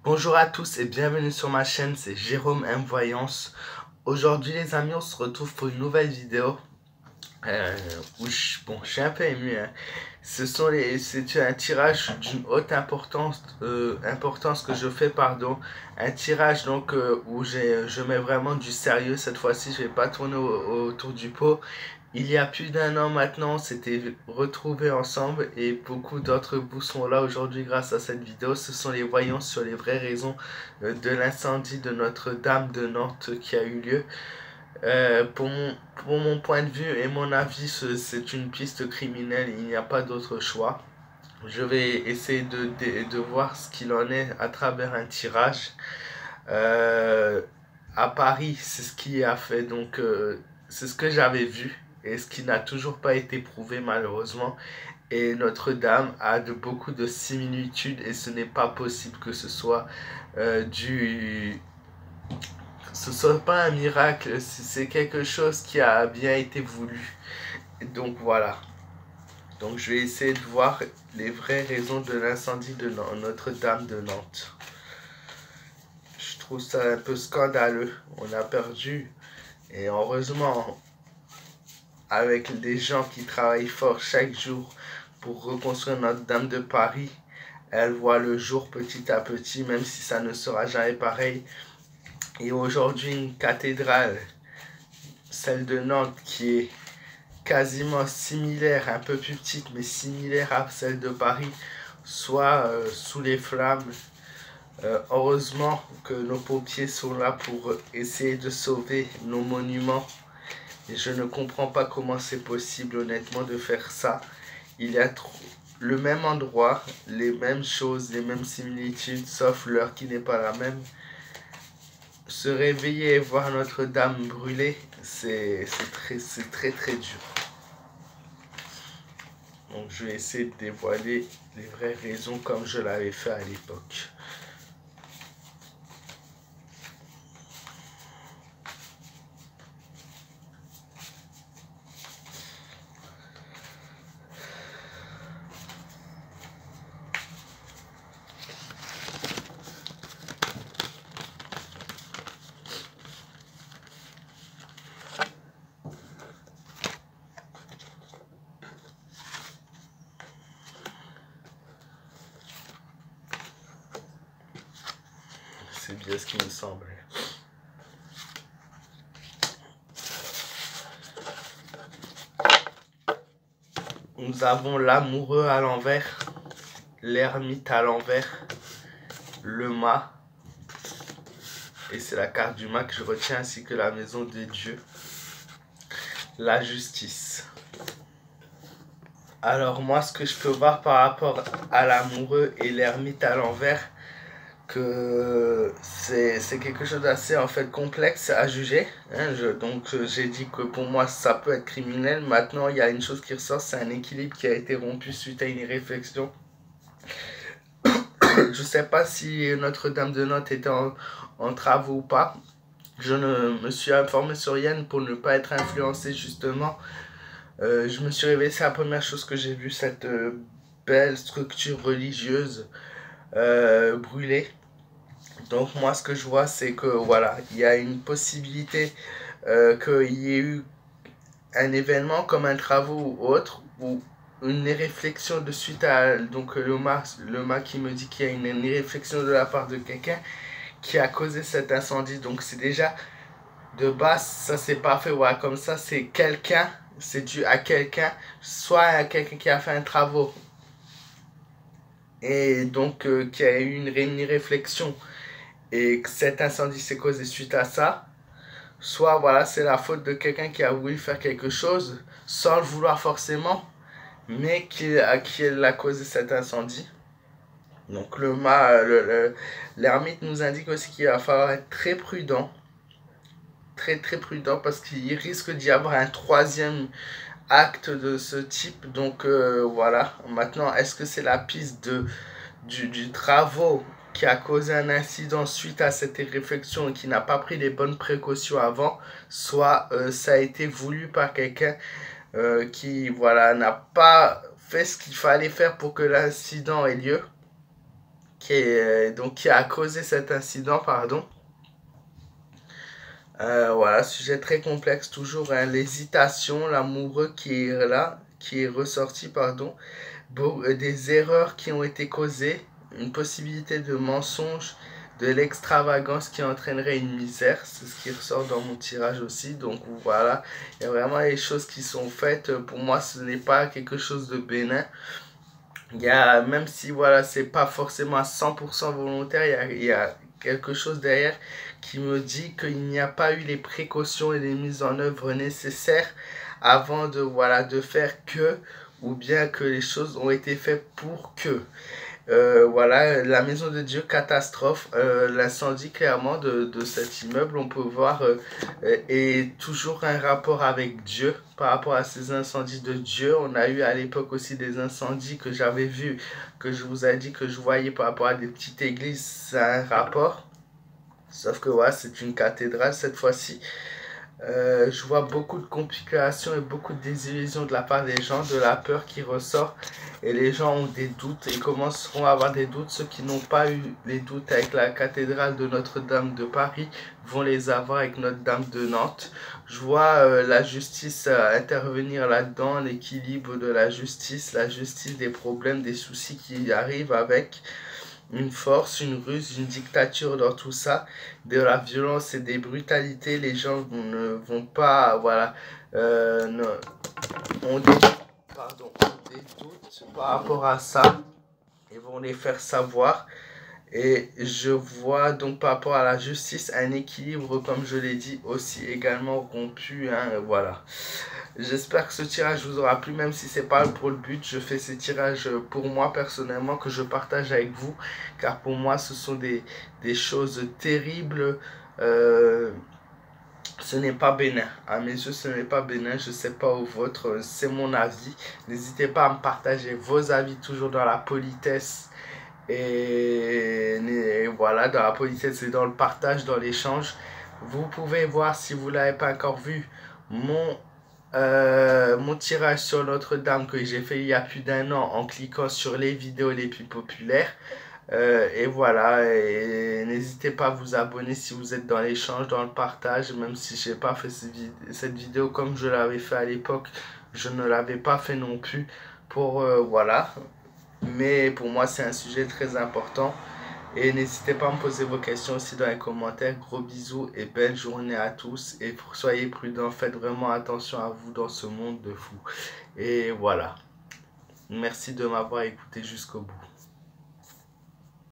Bonjour à tous et bienvenue sur ma chaîne, c'est Jérôme M Voyance. Aujourd'hui les amis, on se retrouve pour une nouvelle vidéo où je suis un peu ému, hein. C'est un tirage d'une haute importance que je fais, pardon. Un tirage donc où je mets vraiment du sérieux. Cette fois-ci, je vais pas tourner autour du pot. Il y a plus d'un an maintenant, on s'était retrouvés ensemble et beaucoup d'entre vous sont là aujourd'hui grâce à cette vidéo. Ce sont les voyances sur les vraies raisons de l'incendie de Notre-Dame de Nantes qui a eu lieu. Pour mon point de vue et mon avis, c'est une piste criminelle, il n'y a pas d'autre choix. Je vais essayer de voir ce qu'il en est à travers un tirage. Euh, à Paris, c'est ce qui a fait, donc c'est ce que j'avais vu et ce qui n'a toujours pas été prouvé malheureusement. Et Notre-Dame a beaucoup de similitudes et ce n'est pas possible que ce soit du ce soit pas un miracle, c'est quelque chose qui a bien été voulu. Et donc voilà. Donc je vais essayer de voir les vraies raisons de l'incendie de Notre-Dame de Nantes. Je trouve ça un peu scandaleux. On a perdu. Et heureusement, avec des gens qui travaillent fort chaque jour pour reconstruire Notre-Dame de Paris, elle voit le jour petit à petit, même si ça ne sera jamais pareil. Et aujourd'hui, une cathédrale, celle de Nantes, qui est quasiment similaire, un peu plus petite, mais similaire à celle de Paris, soit sous les flammes. Heureusement que nos pompiers sont là pour essayer de sauver nos monuments. Et je ne comprends pas comment c'est possible, honnêtement, de faire ça. Il y a le même endroit, les mêmes choses, les mêmes similitudes, sauf l'heure qui n'est pas la même. Se réveiller et voir Notre-Dame brûler, c'est très très dur. Donc je vais essayer de dévoiler les vraies raisons comme je l'avais fait à l'époque. C'est bien ce qui me semble. Nous avons l'amoureux à l'envers, l'ermite à l'envers, le mât, et c'est la carte du mât que je retiens, ainsi que la maison de Dieu, la justice. Alors moi, ce que je peux voir par rapport à l'amoureux et l'ermite à l'envers, que c'est quelque chose d'assez en fait complexe à juger, hein. Donc j'ai dit que pour moi ça peut être criminel. Maintenant il y a une chose qui ressort, c'est un équilibre qui a été rompu suite à une réflexion. Je sais pas si Notre-Dame de Nantes était en travaux ou pas. Je ne me suis informé sur Yann pour ne pas être influencé justement. Je me suis réveillé, c'est la première chose que j'ai vu, cette belle structure religieuse brûlée. Donc moi ce que je vois, c'est que voilà, il y a une possibilité qu'il y ait eu un événement comme un travaux ou autre, ou une réflexion de suite à donc le mât qui me dit qu'il y a une réflexion de la part de quelqu'un qui a causé cet incendie. Donc c'est déjà de base, ça c'est pas fait, voilà, comme ça c'est quelqu'un, c'est dû à quelqu'un, soit à quelqu'un qui a fait un travaux et donc qui a eu une réflexion et que cet incendie s'est causé suite à ça, soit voilà, c'est la faute de quelqu'un qui a voulu faire quelque chose sans le vouloir forcément, mais qui a causé cet incendie. Donc l'ermite nous indique aussi qu'il va falloir être très prudent, très très prudent, parce qu'il risque d'y avoir un troisième acte de ce type. Donc voilà, maintenant est-ce que c'est la piste du travaux qui a causé un incident suite à cette réflexion et qui n'a pas pris les bonnes précautions avant, soit ça a été voulu par quelqu'un qui voilà n'a pas fait ce qu'il fallait faire pour que l'incident ait lieu, qui a causé cet incident, pardon. Voilà, sujet très complexe toujours, hein, l'hésitation, l'amoureux qui est là, qui est ressorti, pardon, des erreurs qui ont été causées, une possibilité de mensonge, de l'extravagance qui entraînerait une misère, c'est ce qui ressort dans mon tirage aussi, donc voilà, il y a vraiment des choses qui sont faites, pour moi ce n'est pas quelque chose de bénin. Il y a, même si voilà, c'est pas forcément à 100% volontaire, il y a quelque chose derrière qui me dit qu'il n'y a pas eu les précautions et les mises en œuvre nécessaires avant de, voilà, de faire que, ou bien que les choses ont été faites pour que. Voilà, la maison de Dieu, catastrophe, l'incendie clairement de cet immeuble, on peut voir, est toujours un rapport avec Dieu, par rapport à ces incendies de Dieu. On a eu à l'époque aussi des incendies que j'avais vus, que je vous ai dit que je voyais par rapport à des petites églises, ça a un rapport, sauf que voilà, c'est une cathédrale cette fois-ci. Je vois beaucoup de complications et beaucoup de désillusions de la part des gens, de la peur qui ressort. Et les gens ont des doutes et commenceront à avoir des doutes. Ceux qui n'ont pas eu les doutes avec la cathédrale de Notre-Dame de Paris vont les avoir avec Notre-Dame de Nantes. Je vois la justice intervenir là-dedans, l'équilibre de la justice des problèmes, des soucis qui arrivent avec une force, une ruse, une dictature dans tout ça, de la violence et des brutalités. Les gens ne vont pas, voilà, ne, ont des, pardon, ont des doutes par rapport à ça et vont les faire savoir. Et je vois donc par rapport à la justice un équilibre, comme je l'ai dit, aussi également rompu, hein, voilà. J'espère que ce tirage vous aura plu, même si c'est pas pour le but. Je fais ces tirages pour moi personnellement, que je partage avec vous, car pour moi ce sont des choses terribles. Euh, Ce n'est pas bénin. À mes yeux, ce n'est pas bénin. Je ne sais pas au vôtre. C'est mon avis. N'hésitez pas à me partager vos avis toujours dans la politesse. Et voilà, dans la politesse et dans le partage, dans l'échange. Vous pouvez voir, si vous ne l'avez pas encore vu, mon tirage sur Notre-Dame que j'ai fait il y a plus d'1 an en cliquant sur les vidéos les plus populaires. Et voilà, et n'hésitez pas à vous abonner si vous êtes dans l'échange, dans le partage, même si je n'ai pas fait cette vidéo comme je l'avais fait à l'époque, je ne l'avais pas fait non plus pour, voilà, mais pour moi c'est un sujet très important. Et n'hésitez pas à me poser vos questions aussi dans les commentaires. Gros bisous et belle journée à tous. Et soyez prudents, faites vraiment attention à vous dans ce monde de fou. Et voilà. Merci de m'avoir écouté jusqu'au bout.